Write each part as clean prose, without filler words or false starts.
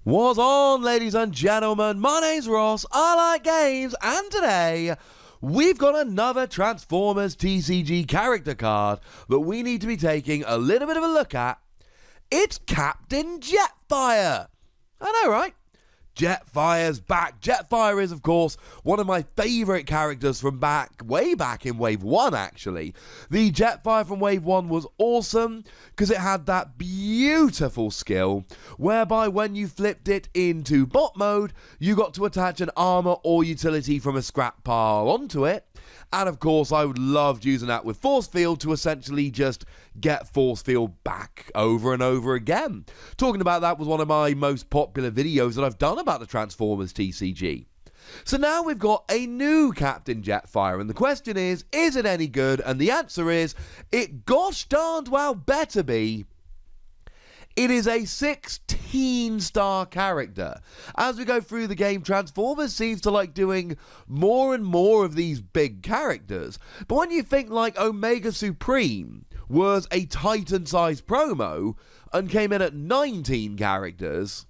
What's on, ladies and gentlemen? My name's Ross, I like games, and today we've got another Transformers TCG character card that we need to be taking a little bit of a look at. It's Captain Jetfire. I know, right? Jetfire's back. Jetfire is, of course, one of my favourite characters from way back in Wave 1, actually. The Jetfire from Wave 1 was awesome because it had that beautiful skill whereby when you flipped it into bot mode, you got to attach an armour or utility from a scrap pile onto it. And of course, I would loved using that with Force Field to essentially just get Force Field back over and over again. Talking about that was one of my most popular videos that I've done about the Transformers TCG. So now we've got a new Captain Jetfire, and the question is it any good? And the answer is, it gosh darned well better be. It is a 16-star character. As we go through the game, Transformers seems to like doing more and more of these big characters. But when you think like Omega Supreme was a Titan-sized promo and came in at 19 characters,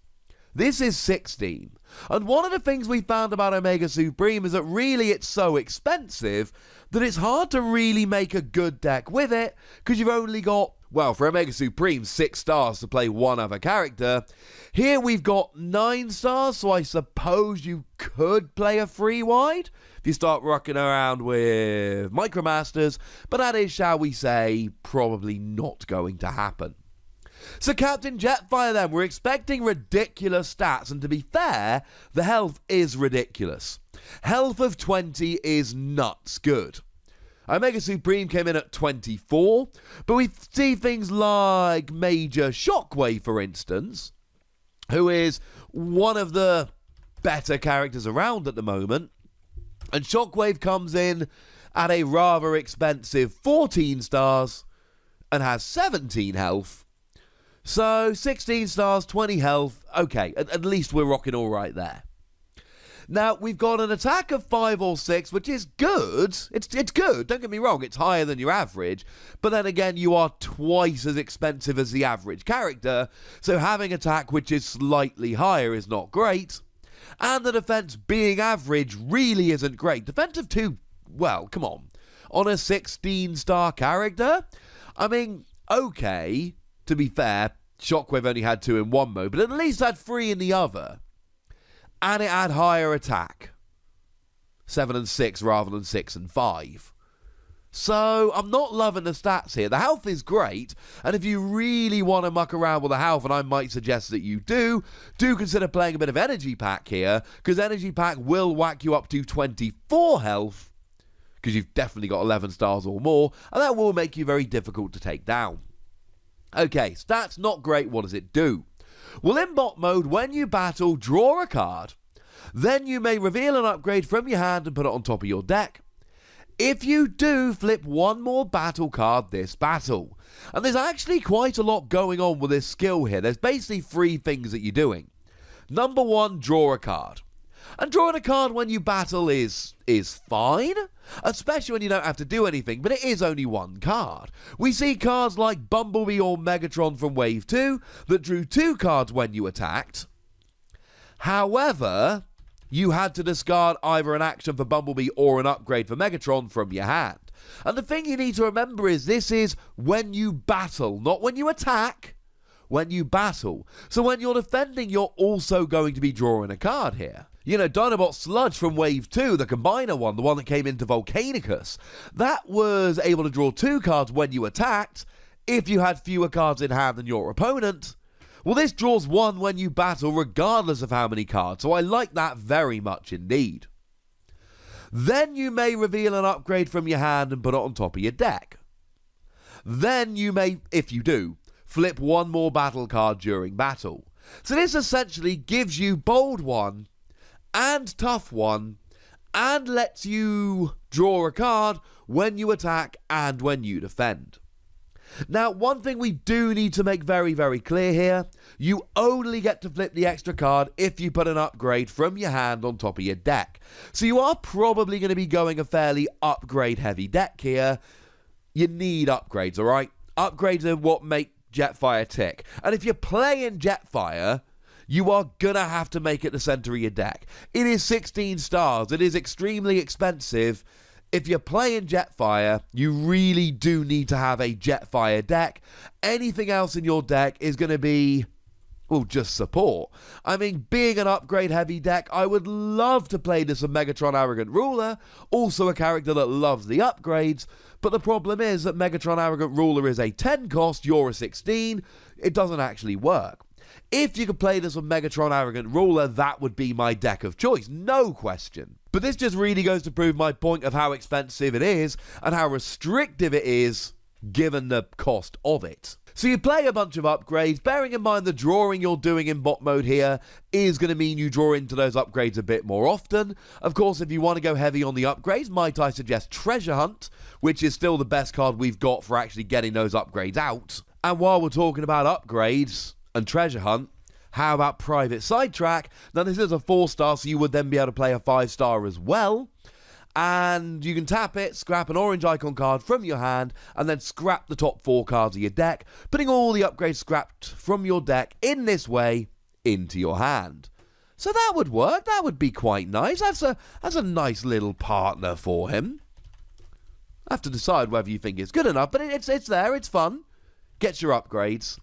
this is 16. And one of the things we found about Omega Supreme is that really it's so expensive that it's hard to really make a good deck with it because you've only got, well, for Omega Supreme, 6 stars to play one other character. Here we've got 9 stars, so I suppose you could play a free wide if you start rocking around with Micromasters, but that is, shall we say, probably not going to happen. So Captain Jetfire then, we're expecting ridiculous stats, and to be fair, the health is ridiculous. Health of 20 is nuts good. Omega Supreme came in at 24, but we see things like Major Shockwave, for instance, who is one of the better characters around at the moment, and Shockwave comes in at a rather expensive 14 stars and has 17 health. So 16 stars, 20 health, okay, at least we're rocking all right there. Now, we've got an attack of 5 or 6, which is good. It's good, don't get me wrong, it's higher than your average. But then again, you are twice as expensive as the average character, so having attack which is slightly higher is not great. And the defense being average really isn't great. Defense of 2, well, come on. On a 16-star character? I mean, okay, to be fair, Shockwave only had 2 in one mode, but at least had 3 in the other. And it had higher attack. 7 and 6 rather than 6 and 5. So, I'm not loving the stats here. The health is great, and if you really want to muck around with the health, and I might suggest that you do consider playing a bit of Energy Pack here, because Energy Pack will whack you up to 24 health, because you've definitely got 11 stars or more, and that will make you very difficult to take down. Okay, stats not great, what does it do? Well, in bot mode, when you battle, draw a card. Then you may reveal an upgrade from your hand and put it on top of your deck. If you do, flip one more battle card this battle. And there's actually quite a lot going on with this skill here. There's basically 3 things that you're doing. Number 1, draw a card. And drawing a card when you battle is fine, especially when you don't have to do anything, but it is only 1 card. We see cards like Bumblebee or Megatron from Wave 2 that drew 2 cards when you attacked. However, you had to discard either an action for Bumblebee or an upgrade for Megatron from your hand. And the thing you need to remember is this is when you battle, not when you attack. When you battle. So when you're defending, you're also going to be drawing a card here. You know, Dinobot Sludge from Wave 2, the Combiner one, the one that came into Volcanicus, that was able to draw 2 cards when you attacked, if you had fewer cards in hand than your opponent. Well, this draws 1 when you battle, regardless of how many cards, so I like that very much indeed. Then you may reveal an upgrade from your hand and put it on top of your deck. Then you may, if you do, flip 1 more battle card during battle. So this essentially gives you Bold 1 and Tough 1 and lets you draw a card when you attack and when you defend. Now, one thing we do need to make very, very clear here, you only get to flip the extra card if you put an upgrade from your hand on top of your deck. So you are probably going to be going a fairly upgrade-heavy deck here. You need upgrades, alright? Upgrades are what make Jetfire tick. And if you're playing Jetfire, you are gonna have to make it the center of your deck. It is 16 stars. It is extremely expensive. If you're playing Jetfire, you really do need to have a Jetfire deck. Anything else in your deck is going to be, well, just support. I mean, being an upgrade-heavy deck, I would love to play this with Megatron Arrogant Ruler, also a character that loves the upgrades, but the problem is that Megatron Arrogant Ruler is a 10 cost, you're a 16, it doesn't actually work. If you could play this with Megatron Arrogant Ruler, that would be my deck of choice, no question. But this just really goes to prove my point of how expensive it is and how restrictive it is given the cost of it. So you play a bunch of upgrades, bearing in mind the drawing you're doing in bot mode here is going to mean you draw into those upgrades a bit more often. Of course, if you want to go heavy on the upgrades, might I suggest Treasure Hunt, which is still the best card we've got for actually getting those upgrades out. And while we're talking about upgrades and Treasure Hunt, how about Private Sidetrack? Now this is a 4-star, so you would then be able to play a 5-star as well. And you can tap it, scrap an orange icon card from your hand, and then scrap the top 4 cards of your deck, putting all the upgrades scrapped from your deck in this way into your hand. So that would work. That would be quite nice. That's a nice little partner for him. I have to decide whether you think it's good enough, but it's there. It's fun. Gets your upgrades.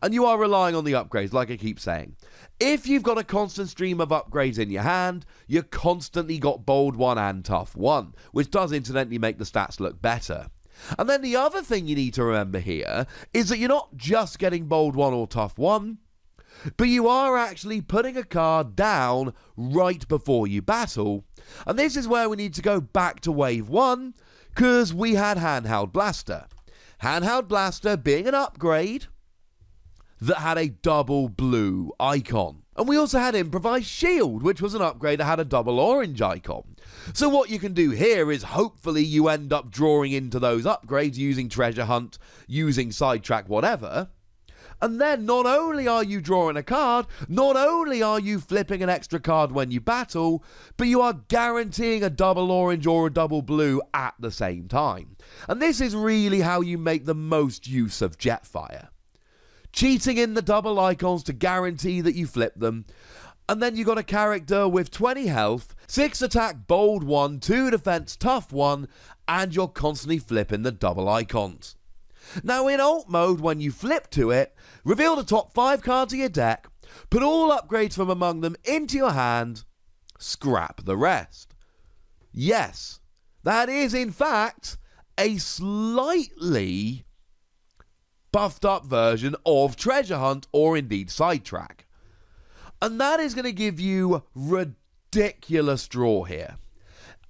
And you are relying on the upgrades, like I keep saying. If you've got a constant stream of upgrades in your hand, you constantly got Bold 1 and Tough 1, which does incidentally make the stats look better. And then the other thing you need to remember here is that you're not just getting Bold 1 or Tough 1, but you are actually putting a card down right before you battle. And this is where we need to go back to Wave 1, because we had Handheld Blaster. Handheld Blaster being an upgrade that had a double blue icon. And we also had Improvised Shield, which was an upgrade that had a double orange icon. So what you can do here is hopefully you end up drawing into those upgrades using Treasure Hunt, using Sidetrack, whatever. And then not only are you drawing a card, not only are you flipping an extra card when you battle, but you are guaranteeing a double orange or a double blue at the same time. And this is really how you make the most use of Jetfire. Cheating in the double icons to guarantee that you flip them. And then you got a character with 20 health, 6 attack, Bold 1, 2 defense, Tough 1, and you're constantly flipping the double icons. Now in alt mode, when you flip to it, reveal the top 5 cards of your deck, put all upgrades from among them into your hand, scrap the rest. Yes, that is in fact a slightly buffed up version of Treasure Hunt or indeed Sidetrack. And that is going to give you ridiculous draw here.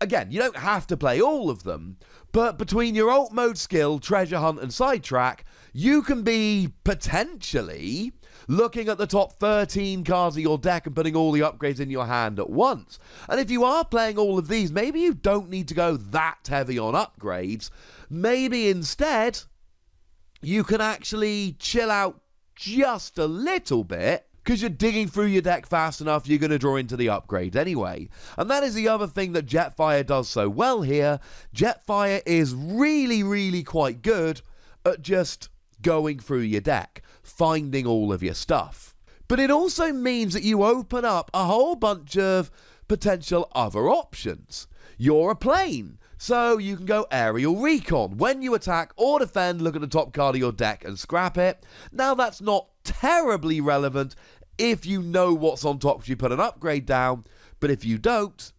Again, you don't have to play all of them, but between your alt mode skill, Treasure Hunt and Sidetrack, you can be potentially looking at the top 13 cards of your deck and putting all the upgrades in your hand at once. And if you are playing all of these, maybe you don't need to go that heavy on upgrades. Maybe instead you can actually chill out just a little bit, because you're digging through your deck fast enough, you're going to draw into the upgrades anyway. And that is the other thing that Jetfire does so well here. Jetfire is really, really quite good at just going through your deck, finding all of your stuff. But it also means that you open up a whole bunch of potential other options. You're a plane, so you can go Aerial Recon. When you attack or defend, look at the top card of your deck and scrap it. Now that's not terribly relevant if you know what's on top because you put an upgrade down, but if you don't,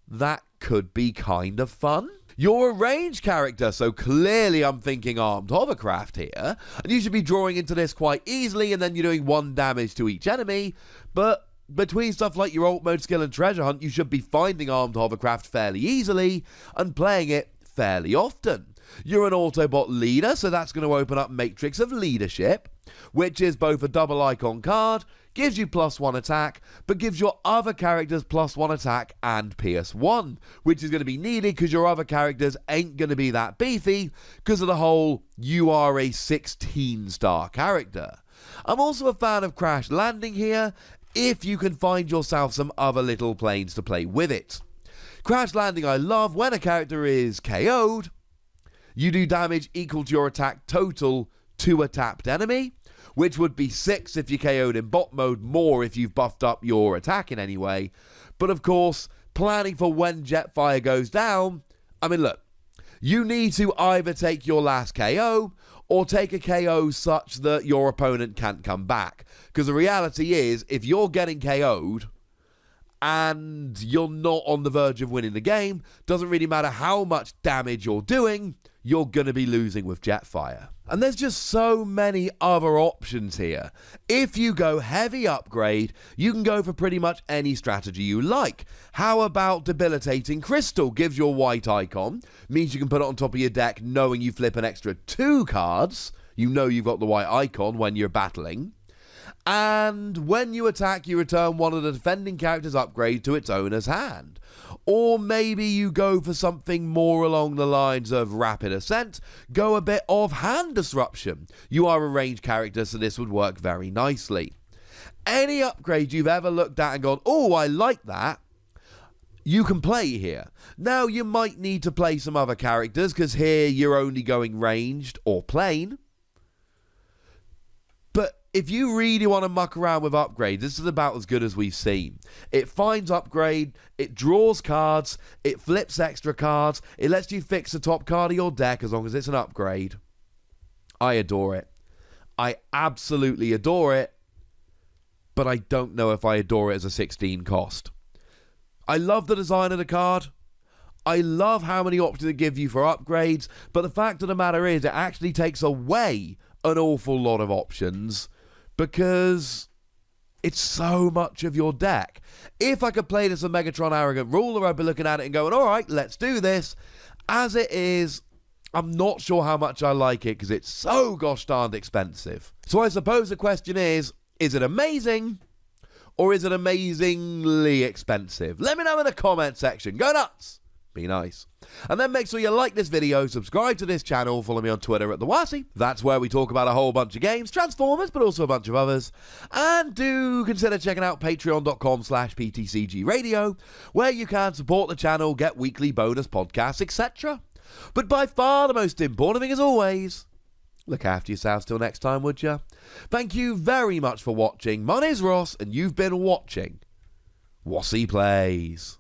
that could be kind of fun. You're a range character, so clearly I'm thinking Armed Hovercraft here, and you should be drawing into this quite easily, and then you're doing 1 damage to each enemy, but between stuff like your alt mode skill and Treasure Hunt, you should be finding Armed Hovercraft fairly easily and playing it fairly often. You're an Autobot leader, so that's going to open up Matrix of Leadership, which is both a double icon card, gives you +1 attack, but gives your other characters +1 attack and Pierce 1, which is going to be needed because your other characters ain't going to be that beefy because of the whole you are a 16-star character. I'm also a fan of Crash Landing here, if you can find yourself some other little planes to play with it. Crash Landing I love. When a character is KO'd, you do damage equal to your attack total to a tapped enemy, which would be 6 if you KO'd in bot mode, more if you've buffed up your attack in any way. But of course, planning for when Jetfire goes down, I mean, look, you need to either take your last KO or take a KO such that your opponent can't come back. Because the reality is, if you're getting KO'd and you're not on the verge of winning the game, doesn't really matter how much damage you're doing, you're going to be losing with Jetfire. And there's just so many other options here. If you go heavy upgrade, you can go for pretty much any strategy you like. How about Debilitating Crystal? Gives you a white icon, means you can put it on top of your deck knowing you flip an extra 2 cards. You know you've got the white icon when you're battling. And when you attack, you return one of the defending character's upgrade to its owner's hand. Or maybe you go for something more along the lines of Rapid Ascent, go a bit of Hand Disruption. You are a ranged character, so this would work very nicely. Any upgrade you've ever looked at and gone, oh, I like that, you can play here. Now, you might need to play some other characters, because here you're only going ranged or plain. But if you really want to muck around with upgrade, this is about as good as we've seen. It finds upgrade, it draws cards, it flips extra cards, it lets you fix the top card of your deck as long as it's an upgrade. I adore it. I absolutely adore it, but I don't know if I adore it as a 16 cost. I love the design of the card. I love how many options it gives you for upgrades, but the fact of the matter is it actually takes away an awful lot of options because it's so much of your deck. If I could play this as a Megatron Arrogant Ruler, I'd be looking at it and going, all right, let's do this. As it is, I'm not sure how much I like it because it's so gosh darned expensive. So I suppose the question is it amazing or is it amazingly expensive? Let me know in the comment section. Go nuts! Be nice. And then make sure you like this video, subscribe to this channel, follow me on Twitter at the Wossy. That's where we talk about a whole bunch of games, Transformers, but also a bunch of others. And do consider checking out patreon.com/PTCG Radio, where you can support the channel, get weekly bonus podcasts, etc. But by far the most important thing, as always, look after yourselves till next time, would you? Thank you very much for watching. My name's Ross, and you've been watching Wossy Plays.